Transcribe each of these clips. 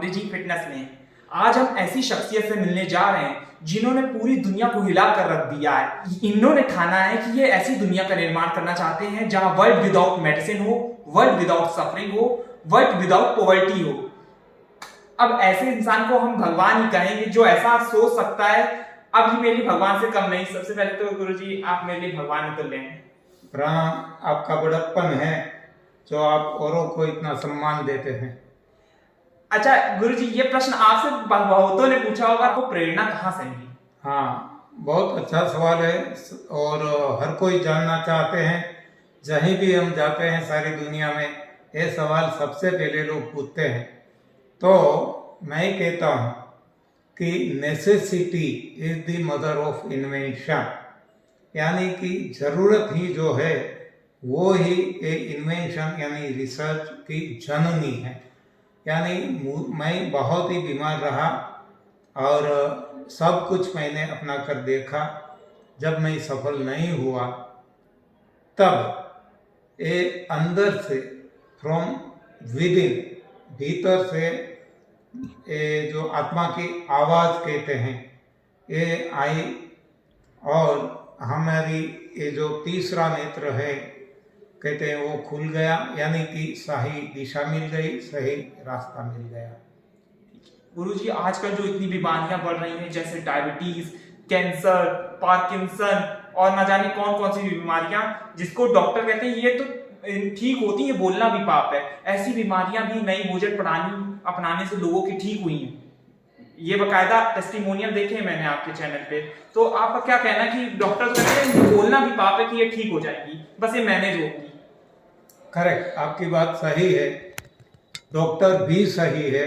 अंग्रेजी फिटनेस में। आज हम ऐसी शख्सियत से मिलने जा रहे हैं जिन्होंने पूरी दुनिया को हिला कर रख दिया है। इन्होंने ठाना है कि ये ऐसी दुनिया का निर्माण करना चाहते हैं जहां वर्ल्ड विदाउट मेडिसिन हो, वर्ल्ड विदाउट सफरिंग हो, वर्ल्ड विदाउट पॉवर्टी हो। अब ऐसे इंसान को हम भगवान ही कहेंगे जो ऐसा सोच सकता है। अब ये मेरे लिए भगवान से कम नहीं। सबसे पहले तो गुरुजी आप मेरे लिए भगवान तो लें। प्रणाम, आपका बड़प्पन है जो आप औरों को इतना सम्मान देते हैं। अच्छा गुरुजी, ये प्रश्न आपसे बहुतों ने पूछा होगा, आपको प्रेरणा कहाँ से मिली? हाँ, बहुत अच्छा सवाल है और हर कोई जानना चाहते हैं। जहीं भी हम जाते हैं सारी दुनिया में ये सवाल सबसे पहले लोग पूछते हैं। तो मैं कहता हूँ कि necessity is the mother of invention, यानी कि ज़रूरत ही जो है वो ही एक इन्वेंशन यानी रिसर्च की जननी है। यानी मैं बहुत ही बीमार रहा और सब कुछ मैंने अपना कर देखा। जब मैं सफल नहीं हुआ तब ये अंदर से फ्रॉम विदिन, भीतर से ये जो आत्मा की आवाज़ कहते हैं ये आई और हमारी ये जो तीसरा नेत्र है कहते हैं वो खुल गया, यानी कि सही दिशा मिल गई, सही रास्ता मिल गया। गुरुजी आजकल जो इतनी बीमारियां बढ़ रही हैं जैसे डायबिटीज, कैंसर, पार्किंसन और ना जाने कौन कौन सी बीमारियां जिसको डॉक्टर कहते हैं ये तो ठीक होती है, बोलना भी पाप है, ऐसी बीमारियां भी नई भोजन प्रणाली अपनाने से लोगों की ठीक हुई हैं। ये बकायदा टेस्टिमोनियल देखे हैं मैंने आपके चैनल पे। तो आपका क्या कहना है कि डॉक्टर कहते हैं बोलना भी पाप है कि ये ठीक हो जाएगी, बस ये मैनेज होगी? करेक्ट, आपकी बात सही है, डॉक्टर भी सही है,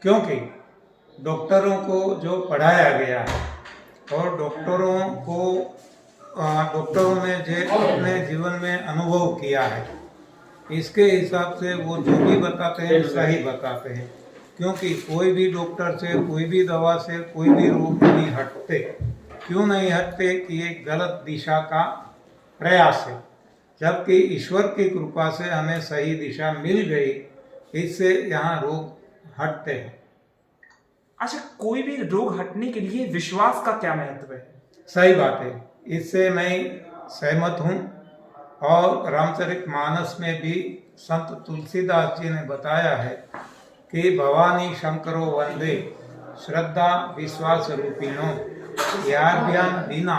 क्योंकि डॉक्टरों को जो पढ़ाया गया है और डॉक्टरों ने जो अपने जीवन में अनुभव किया है इसके हिसाब से वो जो भी बताते हैं सही बताते हैं। क्योंकि कोई भी डॉक्टर से, कोई भी दवा से कोई भी रोग नहीं हटते। क्यों नहीं हटते कि ये गलत दिशा का प्रयास है, जबकि ईश्वर की कृपा से हमें सही दिशा मिल गई, इससे यहाँ रोग हटते हैं। अच्छा, कोई भी रोग हटने के लिए विश्वास का क्या महत्व है? सही बात है, इससे मैं सहमत हूँ और रामचरितमानस में भी संत तुलसीदास जी ने बताया है कि भवानी शंकरो वंदे श्रद्धा विश्वास रूपिणो याभ्याम बिना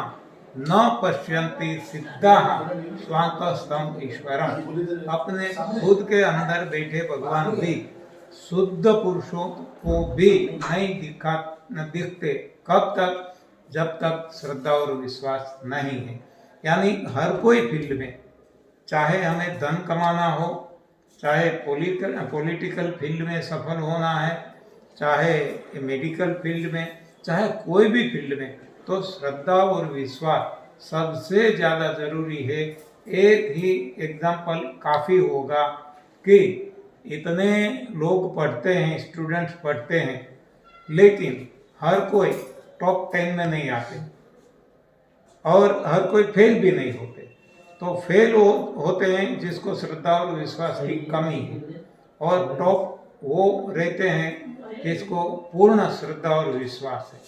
न पश्यन्ति सिद्धाः स्वांतस्तम ईश्वरम। अपने खुद के अंदर बैठे भगवान भी शुद्ध पुरुषों को भी नहीं दिखते। कब तक? जब तक श्रद्धा और विश्वास नहीं है। यानी हर कोई फील्ड में, चाहे हमें धन कमाना हो, चाहे पॉलिटिकल फील्ड में सफल होना है, चाहे मेडिकल फील्ड में, चाहे कोई भी फील्ड में, तो श्रद्धा और विश्वास सबसे ज़्यादा ज़रूरी है। एक ही एग्जाम्पल काफ़ी होगा कि इतने लोग पढ़ते हैं, स्टूडेंट्स पढ़ते हैं, लेकिन हर कोई टॉप 10 में नहीं आते और हर कोई फेल भी नहीं होते। तो फेल होते हैं जिसको श्रद्धा और विश्वास की कमी है, और टॉप वो रहते हैं जिसको पूर्ण श्रद्धा और विश्वास है।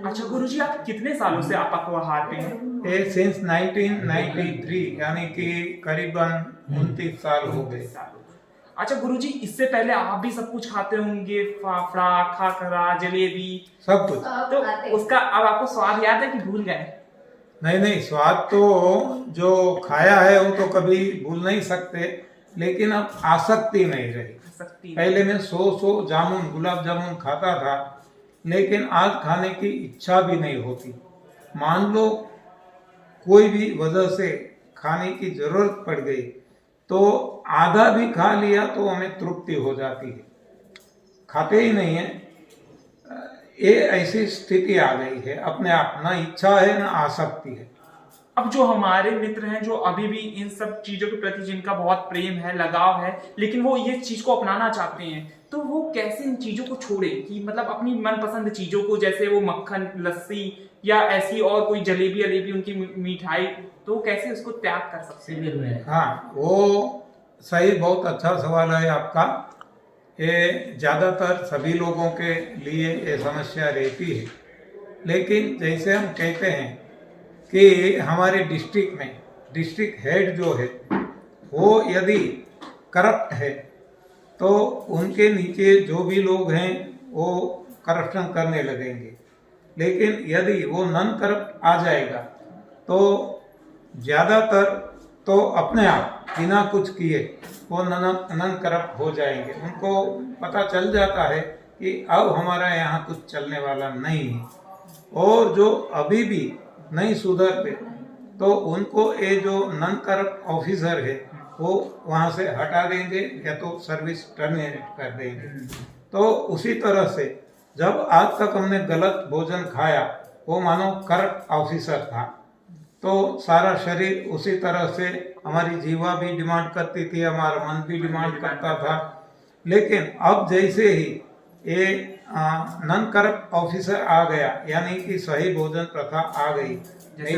अच्छा गुरुजी, आप कितने सालों से आप पखवाड़ पे हैं? ये सिंस 1993, यानी कि करीबन 29 साल हो गए। अच्छा गुरुजी, इससे पहले आप भी सब कुछ खाते होंगे, फाफड़ा, खाखरा, जलेबी, सब कुछ। तो उसका अब आपको स्वाद याद है कि भूल गए? नहीं, स्वाद तो जो खाया है वो तो कभी भूल नहीं सकते, लेकिन अब आसक्ति नहीं रही। पहले मैं 100 जामुन, गुलाब जामुन खाता था, लेकिन आज खाने की इच्छा भी नहीं होती। मान लो कोई भी वजह से खाने की जरूरत पड़ गई तो आधा भी खा लिया तो हमें तृप्ति हो जाती है, खाते ही नहीं है। ये ऐसी स्थिति आ गई है, अपने आप ना इच्छा है ना आसक्ति है। अब जो हमारे मित्र हैं जो अभी भी इन सब चीजों के प्रति जिनका बहुत प्रेम है, लगाव है, लेकिन वो ये चीज को अपनाना चाहते हैं, तो वो कैसे इन चीजों को छोड़े कि मतलब अपनी मनपसंद चीजों को, जैसे वो मक्खन, लस्सी या ऐसी और कोई जलेबी अलेबी उनकी मिठाई, तो कैसे उसको त्याग कर सकते हैं? हाँ, वो सही, बहुत अच्छा सवाल है आपका। ये ज़्यादातर सभी लोगों के लिए ये समस्या रहती है। लेकिन जैसे हम कहते हैं कि हमारे डिस्ट्रिक्ट में डिस्ट्रिक्ट हेड जो है वो यदि करप्ट है तो उनके नीचे जो भी लोग हैं वो करप्शन करने लगेंगे। लेकिन यदि वो नॉन करप्ट आ जाएगा तो ज़्यादातर तो अपने आप बिना कुछ किए वो नॉन करप्ट हो जाएंगे। उनको पता चल जाता है कि अब हमारा यहाँ कुछ चलने वाला नहीं है। और जो अभी भी नहीं सुधरते तो उनको ये जो नॉन करप्ट ऑफिसर है वो वहाँ से हटा देंगे या तो सर्विस टर्मिनेट कर देंगे। तो उसी तरह से जब आज तक हमने गलत भोजन खाया, वो मानो करप्ट ऑफिसर था, तो सारा शरीर उसी तरह से, हमारी जीवा भी डिमांड करती थी, हमारा मन भी डिमांड करता था। लेकिन अब जैसे ही ये नॉन करप्ट ऑफिसर आ गया, यानी कि सही भोजन प्रथा आ गई,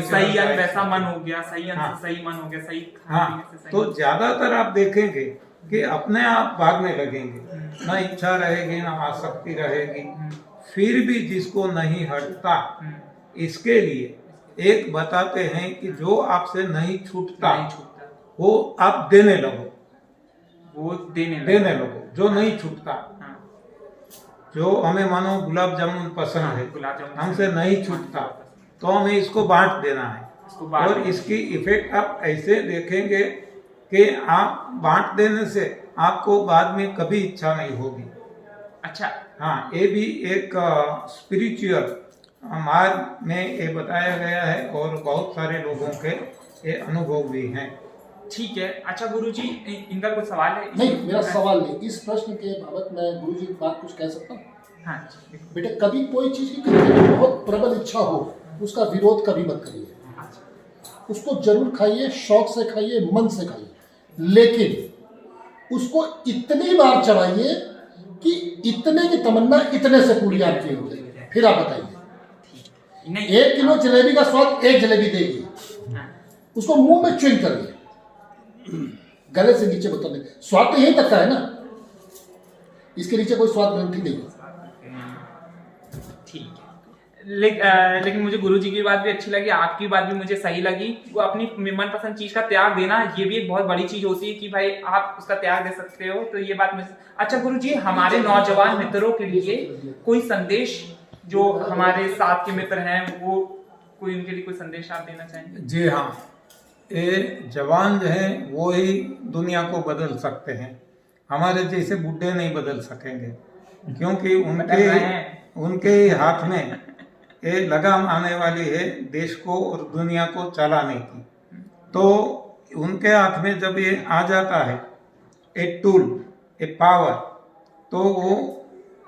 सही अन्न वैसा मन हो गया, सही अन्न से सही मन हो गया, सही खाने से सही। तो ज्यादातर आप देखेंगे कि अपने आप भागने लगेंगे, ना इच्छा रहेगी ना आसक्ति रहेगी। फिर भी जिसको नहीं हटता, इसके लिए एक बताते हैं कि जो आपसे नहीं छूटता वो आप देने लगो, वो देने लगो जो नहीं छूटता। जो हमें मानो गुलाब जामुन पसंद है, हमसे नहीं छूटता, तो हमें इसको बांट देना है। और इसकी इफेक्ट आप ऐसे देखेंगे कि आप बांट देने से आपको बाद में कभी इच्छा नहीं होगी। अच्छा, हाँ, ये भी एक स्पिरिचुअल मार्ग में ये बताया गया है और बहुत सारे लोगों के ये अनुभव भी हैं। ठीक है। अच्छा गुरुजी, इनका कुछ सवाल है? नहीं, मेरा सवाल नहीं। इस प्रश्न के बाबत मैं गुरुजी की बात कुछ कह सकता हूँ? हाँ बेटे, कभी कोई चीज की करने की बहुत प्रबल इच्छा हो, उसका विरोध कभी मत करिए। उसको जरूर खाइए, शौक से खाइए, मन से खाइए, लेकिन उसको इतनी बार चढ़ाइए कि इतने की तमन्ना इतने से पूरी आपकी हो जाए। फिर आप बताइए, 1 किलो जलेबी का स्वाद 1 जलेबी देगी, उसको मुंह में च्युइंग करिए, गले से नीचे बोतल में, स्वाद तो यही तक का है ना, इसके नीचे कोई स्वाद ग्रंथि नहीं है। ठीक है। लेकिन मुझे गुरुजी की बात भी अच्छी लगी, आपकी बात भी मुझे सही लगी। वो अपनी मनपसंद चीज का त्याग देना, ये भी एक बहुत बड़ी चीज होती है कि भाई आप उसका त्याग दे सकते हो, तो ये बात मुझे। अच्छा गुरुजी, हमारे नौजवान मित्रों के लिए कोई संदेश, जो हमारे साथ के मित्र हैं, वो कोई उनके लिए कोई संदेश आप देना चाहेंगे? जी हाँ, ये जवान जो है वो ही दुनिया को बदल सकते हैं। हमारे जैसे बुढ़े नहीं बदल सकेंगे, क्योंकि उनके हाथ में ये लगाम आने वाली है देश को और दुनिया को चलाने की। तो उनके हाथ में जब ये आ जाता है ए टूल, ए पावर, तो वो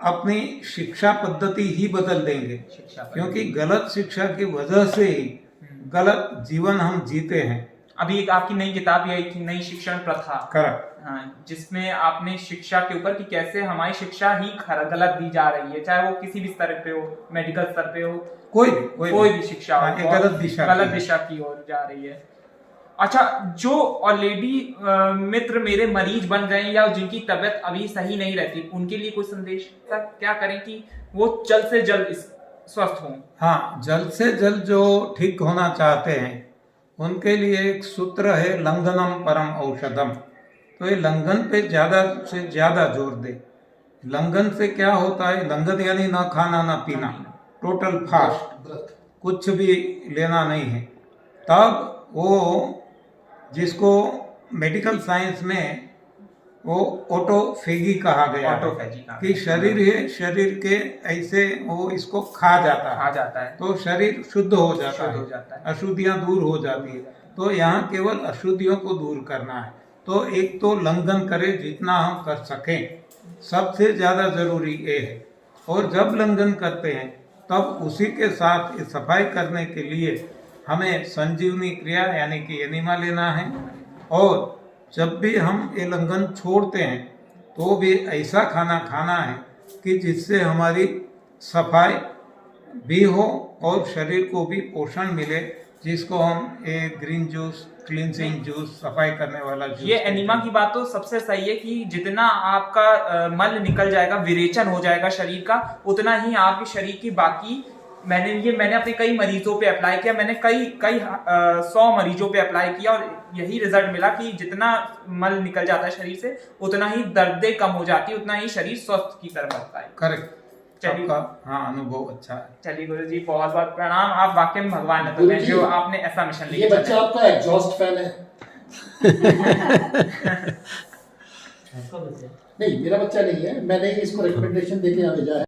अपनी शिक्षा पद्धति ही बदल देंगे, क्योंकि गलत शिक्षा की वजह से ही गलत जीवन हम जीते हैं। अभी एक आपकी नई किताब भी आई थी, नई शिक्षण प्रथा, करेक्ट, हाँ, जिसमें आपने शिक्षा के ऊपर कि कैसे हमारी शिक्षा ही गलत दी जा रही है, चाहे वो किसी भी स्तर पे हो, मेडिकल स्तर पे हो, कोई भी शिक्षा हो, गलत दिशा की ओर जा रही है। अच्छा, जो ऑलरेडी मित्र मेरे मरीज बन गए या जिनकी तबीयत अभी सही नहीं रहती, उनके लिए कोई संदेश क्या करें कि वो जल्द से जल्द स्वस्थ हों? हाँ, जल्द से जल्द जो ठीक होना चाहते हैं उनके लिए एक सूत्र है, लंघनम परम औषधम। तो ये लंघन पे ज्यादा से ज्यादा जोर दे। लंघन से क्या होता है? लंघन यानी ना खाना ना पीना, टोटल फास्ट, कुछ भी लेना नहीं है। तब वो, जिसको मेडिकल साइंस में वो ऑटोफेगी कहा गया है कि शरीर है, शरीर के ऐसे वो इसको खा जाता है तो शरीर शुद्ध हो जाता है, अशुद्धियां दूर हो जाती है। तो यहाँ केवल अशुद्धियों को दूर करना है। तो एक तो लंघन करें जितना हम कर सकें, सबसे ज्यादा जरूरी ये है। और जब लंघन करते हैं तब उसी के साथ सफाई करने के लिए हमें संजीवनी क्रिया यानी कि एनिमा लेना है। और जब भी हम ये लंघन छोड़ते हैं तो भी ऐसा खाना खाना है कि जिससे हमारी सफाई भी हो और शरीर को भी पोषण मिले, जिसको हम एक ग्रीन जूस, क्लींजिंग जूस, सफाई करने वाला जूस ये एनिमा की बात तो सबसे सही है कि जितना आपका मल निकल जाएगा, विरेचन हो जाएगा शरीर का, उतना ही आपके शरीर की बाकी मैंने अपने कई मरीजों पे अप्लाई किया, मैंने कई 100 मरीजों पे अप्लाई किया और यही रिजल्ट मिला कि जितना मल निकल जाता है शरीर से उतना ही दर्दें कम हो जाती है, उतना ही शरीर स्वस्थ की तरफ बढ़ता है। करेक्ट। चलिए। आपका हाँ अनुभव अच्छा है। चलिए गुरु जी, बहुत बहुत प्रणाम, आप वाकई में भगवान है, तो गुरु जी, जो आपने ऐसा मिशन ये लिया। बच्चा आपका एग्जॉस्ट फैन है? नहीं, मेरा बच्चा नहीं है, मैंने ही इसको रिकमेंडेशन देके यहाँ भेजा है।